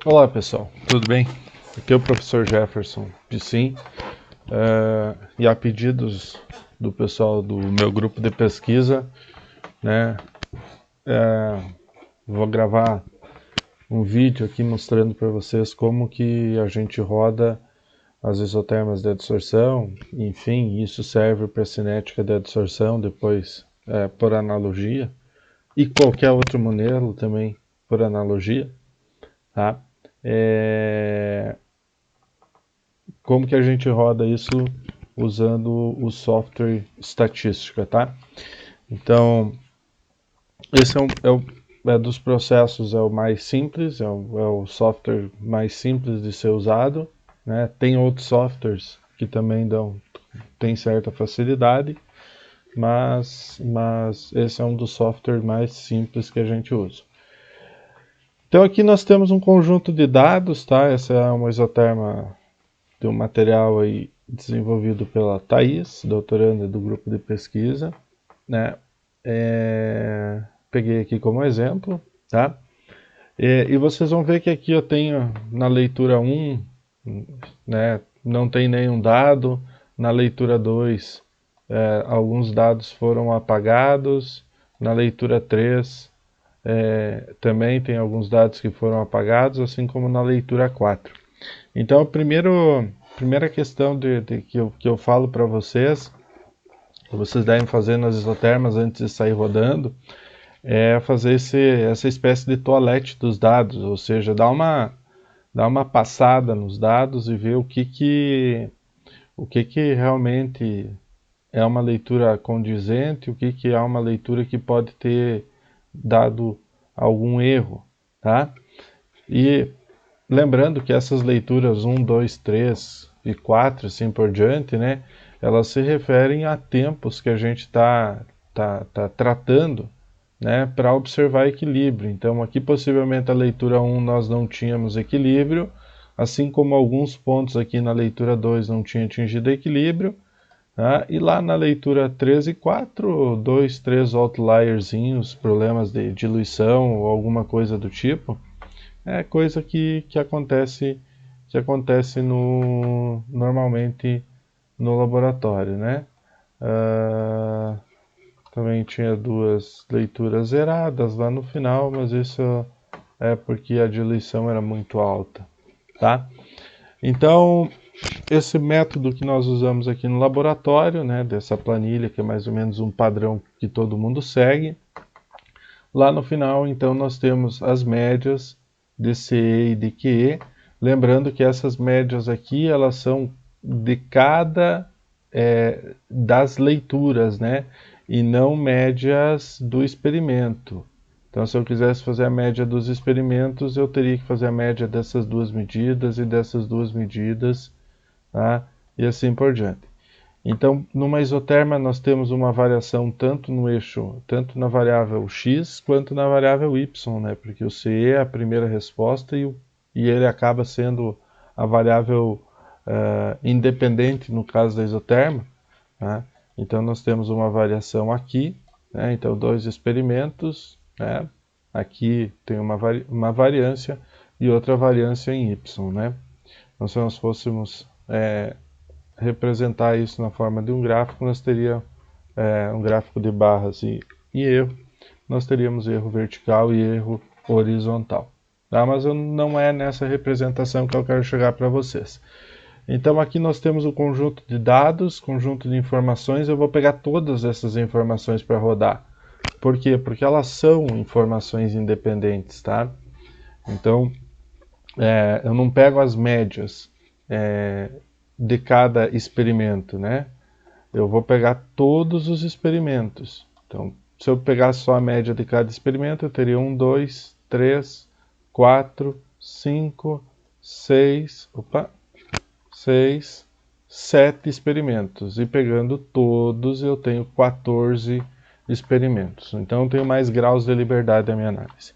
Olá pessoal, tudo bem? Aqui é o professor Jefferson Piscin, e a pedidos do pessoal do meu grupo de pesquisa, né, vou gravar um vídeo aqui mostrando para vocês como que a gente roda as isotermas de adsorção, enfim, isso serve para a cinética de adsorção, depois por analogia, e qualquer outro modelo também por analogia, tá? Como que a gente roda isso usando o software estatística, tá? Então, esse é dos processos, é o mais simples, é o software mais simples de ser usado, né? Tem outros softwares que também tem certa facilidade, mas esse é um dos softwares mais simples que a gente usa. Então aqui nós temos um conjunto de dados, tá? Essa é uma isoterma de um material aí desenvolvido pela Thaís, doutoranda do grupo de pesquisa, né? Peguei aqui como exemplo, tá? E vocês vão ver que aqui eu tenho na leitura 1, né, não tem nenhum dado, na leitura 2 alguns dados foram apagados, na leitura 3 também tem alguns dados que foram apagados, assim como na leitura 4. Então, a primeira questão que eu falo para vocês, que vocês devem fazer nas isotermas antes de sair rodando, é fazer essa espécie de toalete dos dados, ou seja, dar uma passada nos dados e ver o que realmente é uma leitura condizente, o que é uma leitura que pode ter dado algum erro, tá? E lembrando que essas leituras 1, 2, 3 e 4, assim por diante, né, elas se referem a tempos que a gente está tratando, né, para observar equilíbrio. Então aqui possivelmente a leitura 1 nós não tínhamos equilíbrio, assim como alguns pontos aqui na leitura 2 não tinham atingido equilíbrio, tá? E lá na leitura 3 e 4, 2, 3 outlierzinhos, problemas de diluição ou alguma coisa do tipo, é coisa que acontece normalmente no laboratório, né? Também tinha duas leituras zeradas lá no final, mas isso é porque a diluição era muito alta, tá? Então, esse método que nós usamos aqui no laboratório, né, dessa planilha, que é mais ou menos um padrão que todo mundo segue, lá no final, então, nós temos as médias de CE e de QE, lembrando que essas médias aqui, elas são de cada das leituras, né? E não médias do experimento. Então, se eu quisesse fazer a média dos experimentos, eu teria que fazer a média dessas duas medidas e dessas duas medidas, tá? E assim por diante. Então, numa isoterma, nós temos uma variação tanto no eixo, tanto na variável x, quanto na variável y, né? Porque o CE é a primeira resposta e ele acaba sendo a variável independente no caso da isoterma, tá? Então, nós temos uma variação aqui, né? Então, dois experimentos, né? Aqui tem uma variância e outra variância em y, né? Então, se nós fôssemos representar isso na forma de um gráfico, nós teríamos um gráfico de barras e erro, nós teríamos erro vertical e erro horizontal. Tá? Mas não é nessa representação que eu quero chegar para vocês. Então aqui nós temos o conjunto de dados, conjunto de informações, eu vou pegar todas essas informações para rodar. Por quê? Porque elas são informações independentes, tá? Então, eu não pego as médias de cada experimento, né? Eu vou pegar todos os experimentos. Então, se eu pegasse só a média de cada experimento, eu teria 1, 2, 3, 4, 5, 6, 7 experimentos. E pegando todos, eu tenho 14 experimentos. Então, eu tenho mais graus de liberdade da minha análise.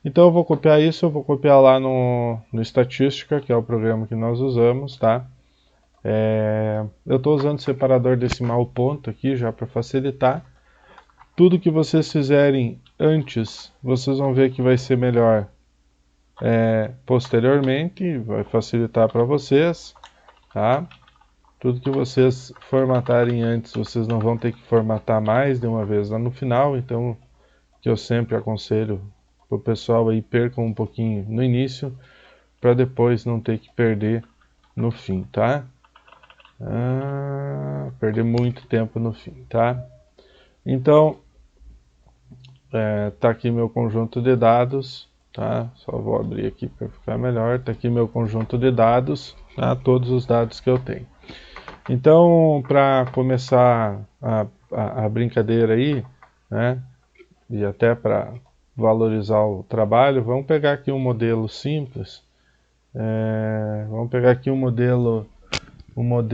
Então, eu vou copiar isso, eu vou copiar lá no Estatística, que é o programa que nós usamos, tá? Eu estou usando separador decimal ponto aqui já para facilitar. Tudo que vocês fizerem antes, vocês vão ver que vai ser melhor posteriormente, vai facilitar para vocês, tá? Tudo que vocês formatarem antes, vocês não vão ter que formatar mais de uma vez lá no final, então que eu sempre aconselho para o pessoal aí, percam um pouquinho no início, para depois não ter que perder no fim, tá? Perder muito tempo no fim, tá? Então, tá aqui meu conjunto de dados, tá? Só vou abrir aqui para ficar melhor. Tá aqui meu conjunto de dados, tá? Todos os dados que eu tenho. Então, para começar a brincadeira aí, né? E até para valorizar o trabalho, vamos pegar aqui um modelo simples. Vamos pegar aqui um modelo. Vamos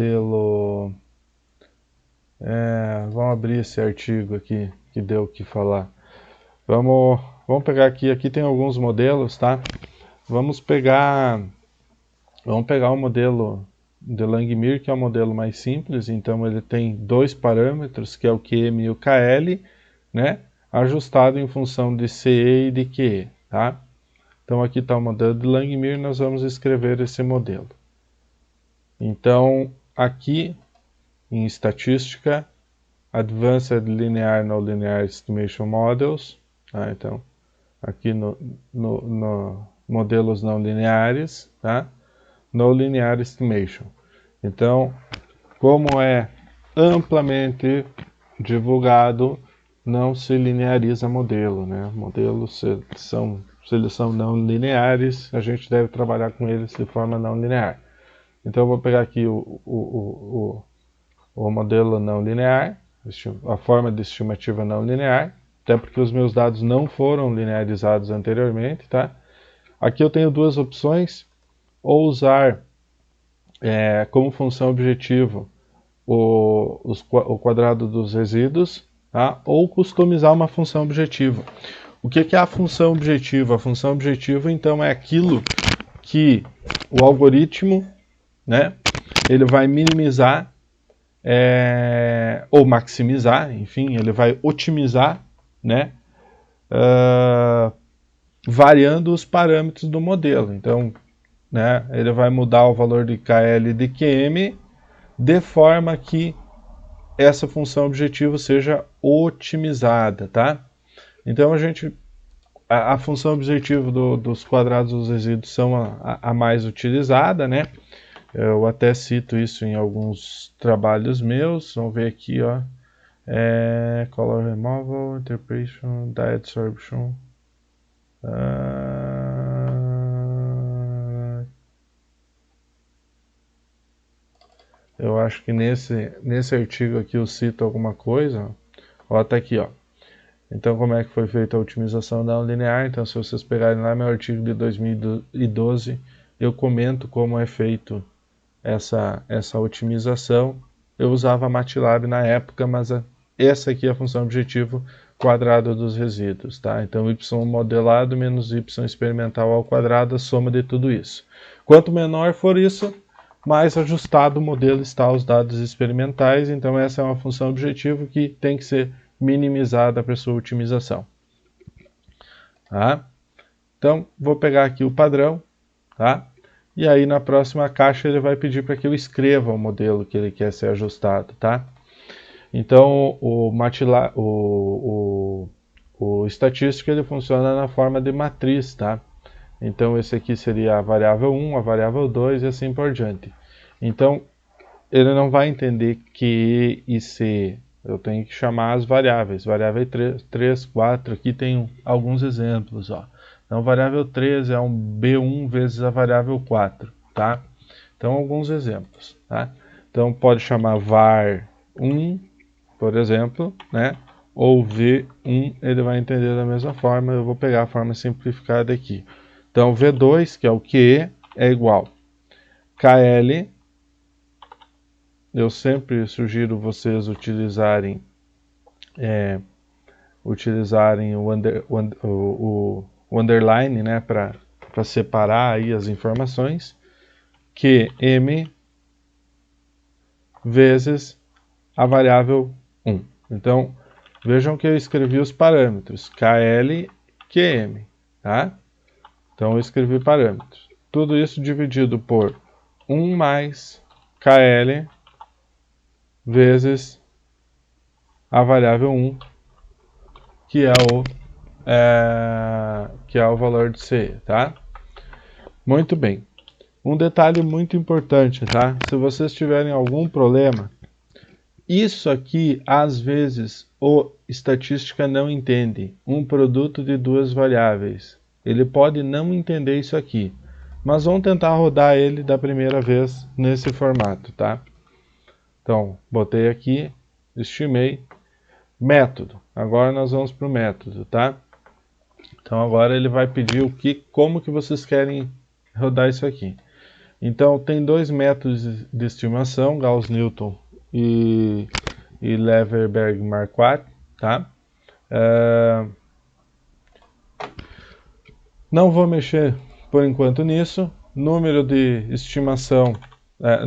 abrir esse artigo aqui que deu o que falar. Vamos pegar aqui tem alguns modelos, tá? Vamos pegar o modelo de Langmuir, que é o modelo mais simples. Então ele tem dois parâmetros, que é o QM e o KL, né? Ajustado em função de CE e de QE, tá? Então aqui está o modelo de Langmuir, nós vamos escrever esse modelo. Então aqui em estatística, Advanced Linear Nonlinear Estimation Models, tá? Então aqui no modelos não lineares, tá? Nonlinear Estimation. Então, como é amplamente divulgado, não se lineariza modelo, né? Modelos, se eles são não lineares, a gente deve trabalhar com eles de forma não linear. Então eu vou pegar aqui o modelo não linear, a forma de estimativa não linear, até porque os meus dados não foram linearizados anteriormente, tá? Aqui eu tenho duas opções: ou usar como função objetivo o quadrado dos resíduos, tá? Ou customizar uma função objetivo. O que é a função objetiva? A função objetiva, então, é aquilo que o algoritmo, né, ele vai minimizar ou maximizar, enfim, ele vai otimizar, né, variando os parâmetros do modelo. Então, né, ele vai mudar o valor de KL e de QM de forma que essa função objetivo seja otimizada, tá? Então a função objetivo dos quadrados dos resíduos são a mais utilizada, né? Eu até cito isso em alguns trabalhos meus. Vamos ver aqui, ó. Color removal, interpretation, dye adsorption. Eu acho que nesse artigo aqui eu cito alguma coisa. Ó, tá aqui, ó. Então, como é que foi feita a otimização não linear? Então, se vocês pegarem lá meu artigo de 2012, eu comento como é feito essa otimização. Eu usava MATLAB na época, mas essa aqui é a função objetivo quadrado dos resíduos, tá? Então, y modelado menos y experimental ao quadrado, a soma de tudo isso. Quanto menor for isso, mais ajustado o modelo está aos dados experimentais. Então, essa é uma função objetivo que tem que ser minimizada para sua otimização. Tá? Então, vou pegar aqui o padrão, tá? E aí na próxima caixa ele vai pedir para que eu escreva o modelo que ele quer ser ajustado, tá? Então, o MATLAB, o estatístico, ele funciona na forma de matriz, tá? Então, esse aqui seria a variável 1, a variável 2 e assim por diante. Então, ele não vai entender Q e C. Eu tenho que chamar as variáveis. Variável 3, 4, aqui tem alguns exemplos, ó. Então, variável 3 é um B1 vezes a variável 4, tá? Então, alguns exemplos, tá? Então, pode chamar var1, por exemplo, né? Ou v1, ele vai entender da mesma forma. Eu vou pegar a forma simplificada aqui. Então, v2, que é o QE, é igual KL. Eu sempre sugiro vocês utilizarem o underline, né, para separar aí as informações, QM vezes a variável 1. Então, vejam que eu escrevi os parâmetros KL, QM, tá? Então eu escrevi parâmetros. Tudo isso dividido por 1 mais KL vezes a variável 1, que é o valor de C, tá? Muito bem. Um detalhe muito importante, tá? Se vocês tiverem algum problema, isso aqui, às vezes, o estatística não entende. Um produto de duas variáveis. Ele pode não entender isso aqui. Mas vamos tentar rodar ele da primeira vez nesse formato, tá? Então, botei aqui, estimei. Método. Agora nós vamos para o método, tá? Então agora ele vai pedir como que vocês querem rodar isso aqui. Então tem dois métodos de estimação, Gauss-Newton e Leverberg-Marquardt, tá? Não vou mexer por enquanto nisso. Número de estimação,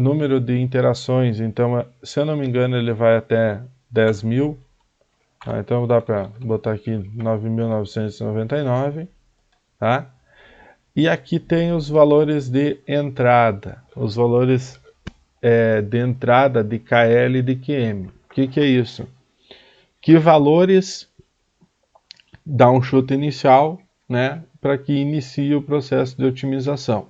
número de interações, então, se eu não me engano, ele vai até 10.000. Então dá para botar aqui 9.999, tá? E aqui tem os valores de entrada, os valores de entrada de KL e de QM. O que é isso? Que valores dá um chute inicial, né, para que inicie o processo de otimização.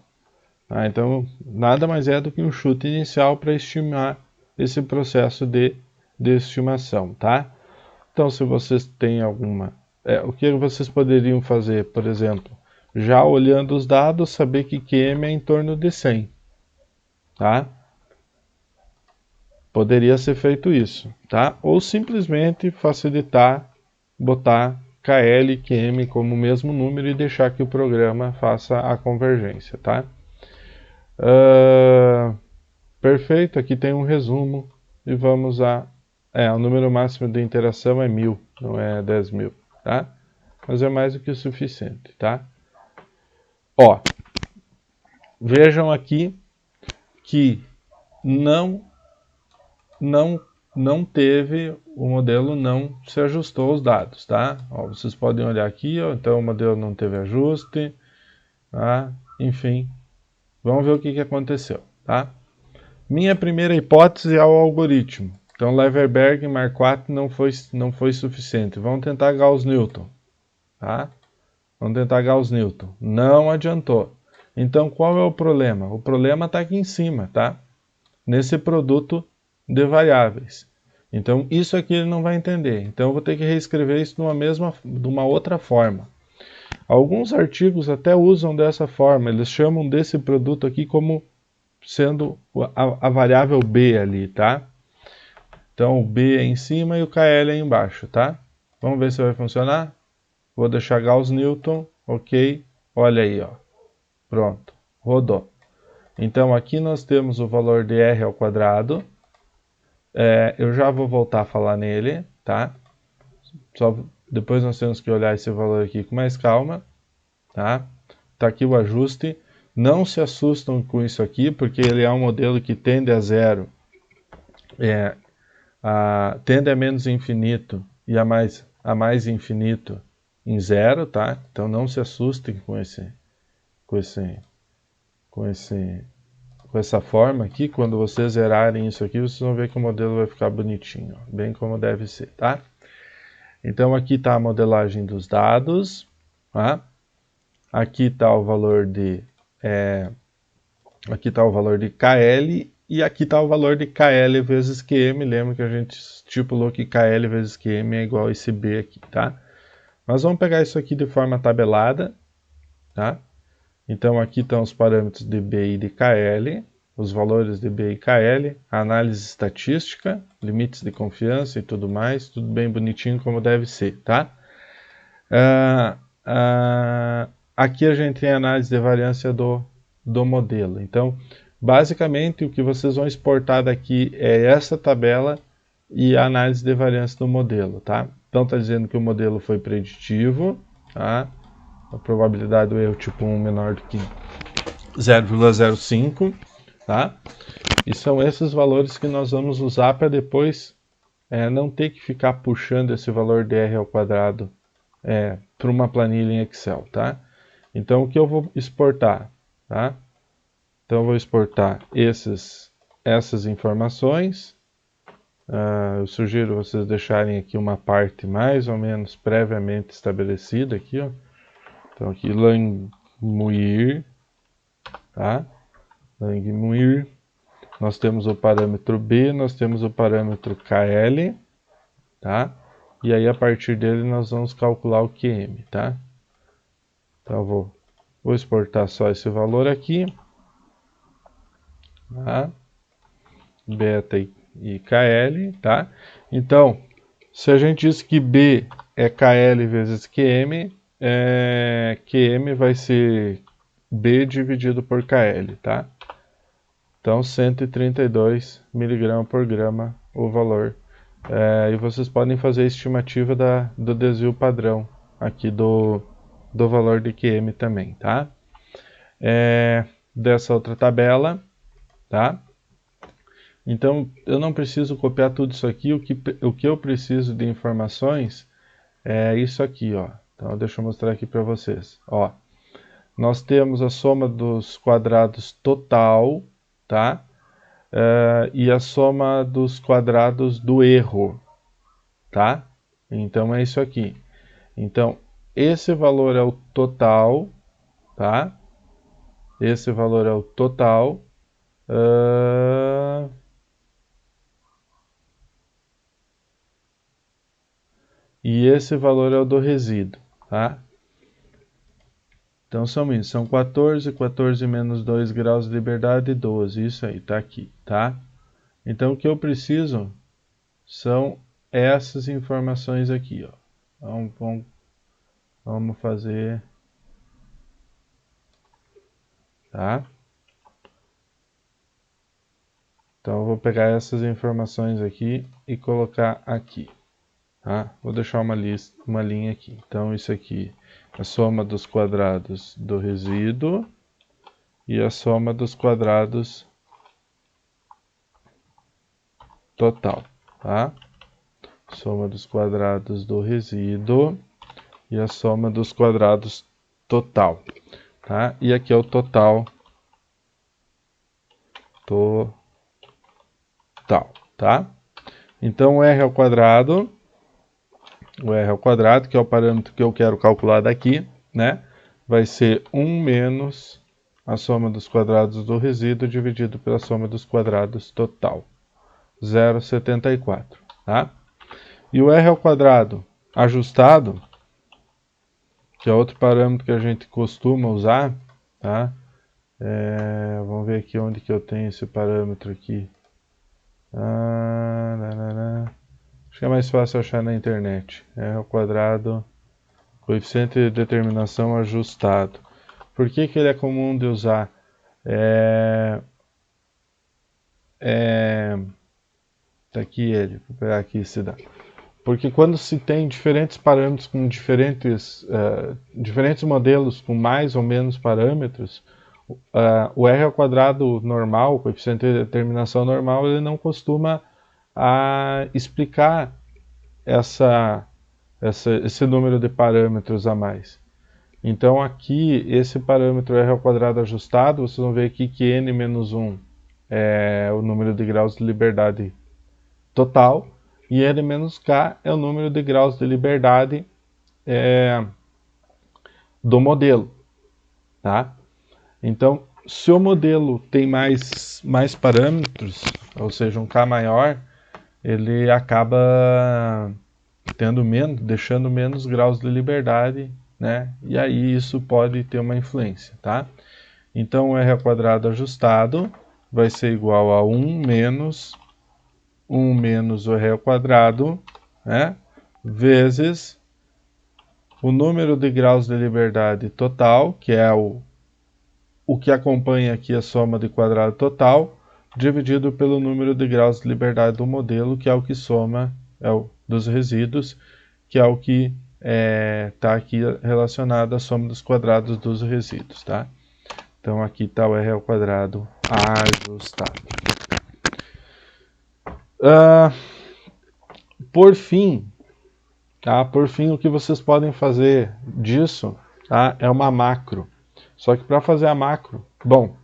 Então, nada mais é do que um chute inicial para estimar esse processo de estimação, tá? Então, se vocês têm alguma... o que vocês poderiam fazer, por exemplo, já olhando os dados, saber que QM é em torno de 100, tá? Poderia ser feito isso, tá? Ou simplesmente facilitar, botar KL e QM como o mesmo número e deixar que o programa faça a convergência, tá? Perfeito, aqui tem um resumo e vamos a... o número máximo de interação é 1.000, não é 10.000, tá? Mas é mais do que o suficiente, tá? Ó, vejam aqui que não teve, o modelo não se ajustou aos dados, tá? Ó, vocês podem olhar aqui, ó, então o modelo não teve ajuste, tá? Enfim, vamos ver o que aconteceu, tá? Minha primeira hipótese é o algoritmo. Então, Leverberg e Marquardt não foi suficiente. Vamos tentar Gauss-Newton, tá? Vamos tentar Gauss-Newton. Não adiantou. Então, qual é o problema? O problema está aqui em cima, tá? Nesse produto de variáveis. Então, isso aqui ele não vai entender. Então, eu vou ter que reescrever isso de uma outra forma. Alguns artigos até usam dessa forma. Eles chamam desse produto aqui como sendo a variável B ali, tá? Então, o B é em cima e o KL é embaixo, tá? Vamos ver se vai funcionar? Vou deixar Gauss-Newton, ok. Olha aí, ó. Pronto, rodou. Então, aqui nós temos o valor de R ao quadrado. Eu já vou voltar a falar nele, tá? Depois nós temos que olhar esse valor aqui com mais calma, tá? Tá aqui o ajuste. Não se assustam com isso aqui, porque ele é um modelo que tende a zero, tende a menos infinito e a mais infinito em zero, tá? Então não se assustem com essa forma aqui. Quando vocês zerarem isso aqui, vocês vão ver que o modelo vai ficar bonitinho, ó, bem como deve ser, tá? Então aqui está a modelagem dos dados, tá? Aqui está o valor de KL e aqui está o valor de KL vezes QM. Lembra que a gente estipulou que KL vezes QM é igual a esse B aqui, tá? Nós vamos pegar isso aqui de forma tabelada, tá? Então aqui estão os parâmetros de B e de KL, os valores de B e KL, a análise estatística, limites de confiança e tudo mais, tudo bem bonitinho como deve ser, tá? Aqui a gente tem a análise de variância do modelo. Então, basicamente, o que vocês vão exportar daqui é essa tabela e a análise de variância do modelo, tá? Então, está dizendo que o modelo foi preditivo, tá? A probabilidade do erro tipo 1 menor do que 0,05, tá? E são esses valores que nós vamos usar para depois não ter que ficar puxando esse valor de R ao quadrado para uma planilha em Excel, tá? Então, o que eu vou exportar? Tá? Então, eu vou exportar essas informações. Eu sugiro vocês deixarem aqui uma parte mais ou menos previamente estabelecida aqui, ó. Então aqui Langmuir, tá? Langmuir. Nós temos o parâmetro B, nós temos o parâmetro KL, tá? E aí a partir dele nós vamos calcular o QM, tá? Então eu vou exportar só esse valor aqui, tá? Beta e KL, tá? Então, se a gente diz que B é KL vezes QM, QM vai ser B dividido por KL, tá? Então, 132 mg por grama o valor. E vocês podem fazer a estimativa do desvio padrão aqui do valor de QM também, tá? Dessa outra tabela, tá? Então, eu não preciso copiar tudo isso aqui, o que eu preciso de informações é isso aqui, ó. Então, deixa eu mostrar aqui para vocês, ó. Nós temos a soma dos quadrados total, tá? E a soma dos quadrados do erro, tá? Então, é isso aqui. Então, esse valor é o total, tá? Esse valor é o total. E esse valor é o do resíduo, tá? Então são isso, são 14, 14 menos 2 graus de liberdade, 12, isso aí, tá aqui, tá? Então o que eu preciso são essas informações aqui, ó. Vamos fazer, tá? Então eu vou pegar essas informações aqui e colocar aqui, tá? Vou deixar uma linha aqui. Então isso aqui é a soma dos quadrados do resíduo e a soma dos quadrados total, tá? Soma dos quadrados do resíduo e a soma dos quadrados total, tá? E aqui é o total, tá? Então o R ao quadrado, que é o parâmetro que eu quero calcular daqui, né? Vai ser 1 menos a soma dos quadrados do resíduo dividido pela soma dos quadrados total, 0,74, tá? E o R ao quadrado ajustado, que é outro parâmetro que a gente costuma usar, tá? Vamos ver aqui onde que eu tenho esse parâmetro aqui. Acho que é mais fácil achar na internet. R ao quadrado, coeficiente de determinação ajustado. Por que que ele é comum de usar? Tá aqui ele, vou pegar aqui esse dado. Porque quando se tem diferentes parâmetros com diferentes modelos com mais ou menos parâmetros, o R ao quadrado normal, o coeficiente de determinação normal, ele não costuma explicar esse número de parâmetros a mais. Então aqui, esse parâmetro R ao quadrado ajustado, vocês vão ver aqui que N menos 1 é o número de graus de liberdade total, e N menos K é o número de graus de liberdade do modelo, tá? Então, se o modelo tem mais parâmetros, ou seja, um K maior, ele acaba deixando menos graus de liberdade, né? E aí isso pode ter uma influência, tá? Então, o R ao quadrado ajustado vai ser igual a 1 menos o R ao quadrado, né? Vezes o número de graus de liberdade total, que é o que acompanha aqui a soma de quadrado total, dividido pelo número de graus de liberdade do modelo, que é o que soma dos resíduos, que é o que está aqui relacionado à soma dos quadrados dos resíduos, tá? Então aqui está o R ao quadrado ajustado. Por fim, tá? Por fim, o que vocês podem fazer disso tá? É uma macro. Só que para fazer a macro, bom,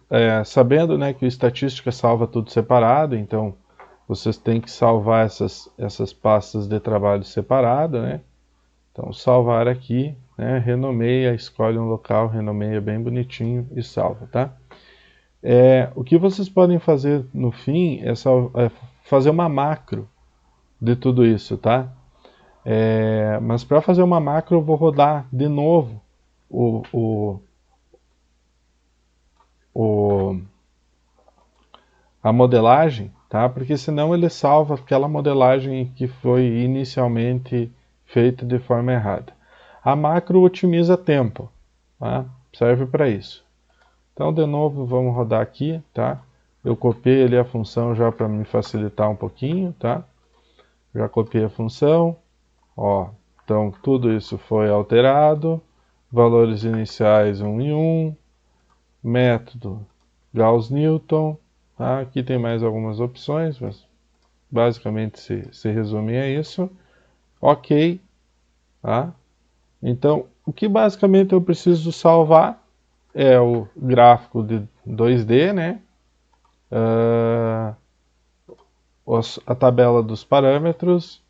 sabendo, né, que o estatística salva tudo separado, então vocês têm que salvar essas pastas de trabalho separado, né? Então salvar aqui, né, renomeia, escolhe um local, renomeia bem bonitinho e salva, tá? O que vocês podem fazer no fim é fazer uma macro de tudo isso, tá? Mas para fazer uma macro eu vou rodar de novo o, o, o, a modelagem, tá? Porque senão ele salva aquela modelagem que foi inicialmente feita de forma errada. A macro otimiza tempo, tá? Serve para isso. Então, de novo, vamos rodar aqui, tá? Eu copiei ali a função já para me facilitar um pouquinho, tá? Já copiei a função, ó. Então, tudo isso foi alterado. Valores iniciais 1 e 1. Método Gauss-Newton. Tá? Aqui tem mais algumas opções, mas basicamente se resume a isso. Ok. Tá? Então, o que basicamente eu preciso salvar é o gráfico de 2D, né? A tabela dos parâmetros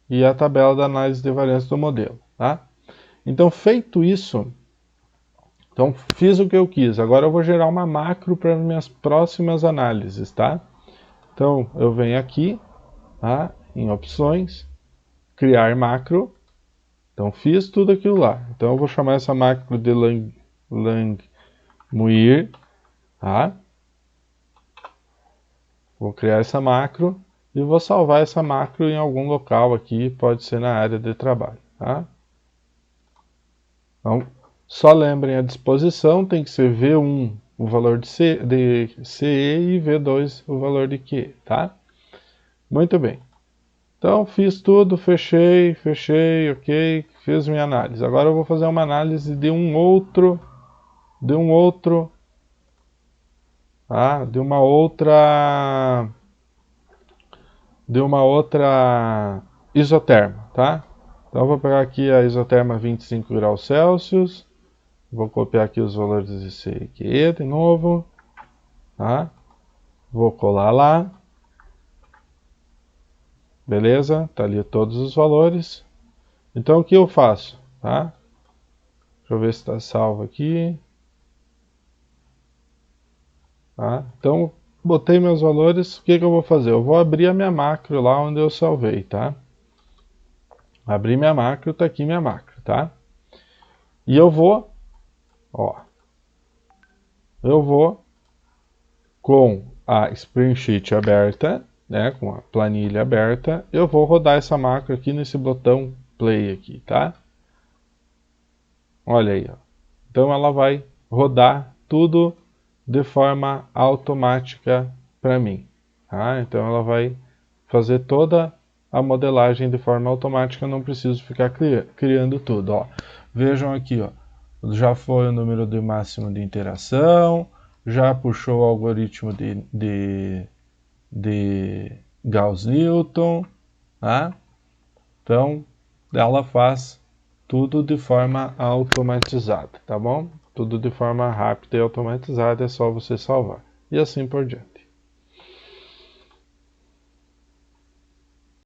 e a tabela da análise de variância do modelo. Tá? Então, feito isso, então fiz o que eu quis. Agora eu vou gerar uma macro para minhas próximas análises. Tá? Então, eu venho aqui, tá? Em opções, criar macro. Então, fiz tudo aquilo lá. Então, eu vou chamar essa macro de Langmuir. Tá? Vou criar essa macro e vou salvar essa macro em algum local aqui, pode ser na área de trabalho. Tá? Então, só lembrem a disposição, tem que ser V1 o valor de CE e V2 o valor de QE. Tá? Muito bem. Então, fiz tudo, fechei, ok, fiz minha análise. Agora eu vou fazer uma análise de um outro, tá? de uma outra isoterma, tá? Então eu vou pegar aqui a isoterma 25 graus Celsius, vou copiar aqui os valores de C e Q de novo, tá? Vou colar lá, beleza? Tá ali todos os valores. Então o que eu faço, tá? Deixa eu ver se está salvo aqui. Tá? Então, botei meus valores, o que eu vou fazer? Eu vou abrir a minha macro lá onde eu salvei, tá? Abri minha macro, tá aqui minha macro, tá? E eu vou, ó, com a Spreadsheet aberta, né, com a planilha aberta, eu vou rodar essa macro aqui nesse botão Play aqui, tá? Olha aí, ó. Então ela vai rodar tudo de forma automática para mim. Tá? Então ela vai fazer toda a modelagem de forma automática, não preciso ficar criando tudo. Ó. Vejam aqui, ó, já foi o número de máximo de interação, já puxou o algoritmo de Gauss-Newton. Tá? Então ela faz tudo de forma automatizada, tá bom? Tudo de forma rápida e automatizada, é só você salvar. E assim por diante.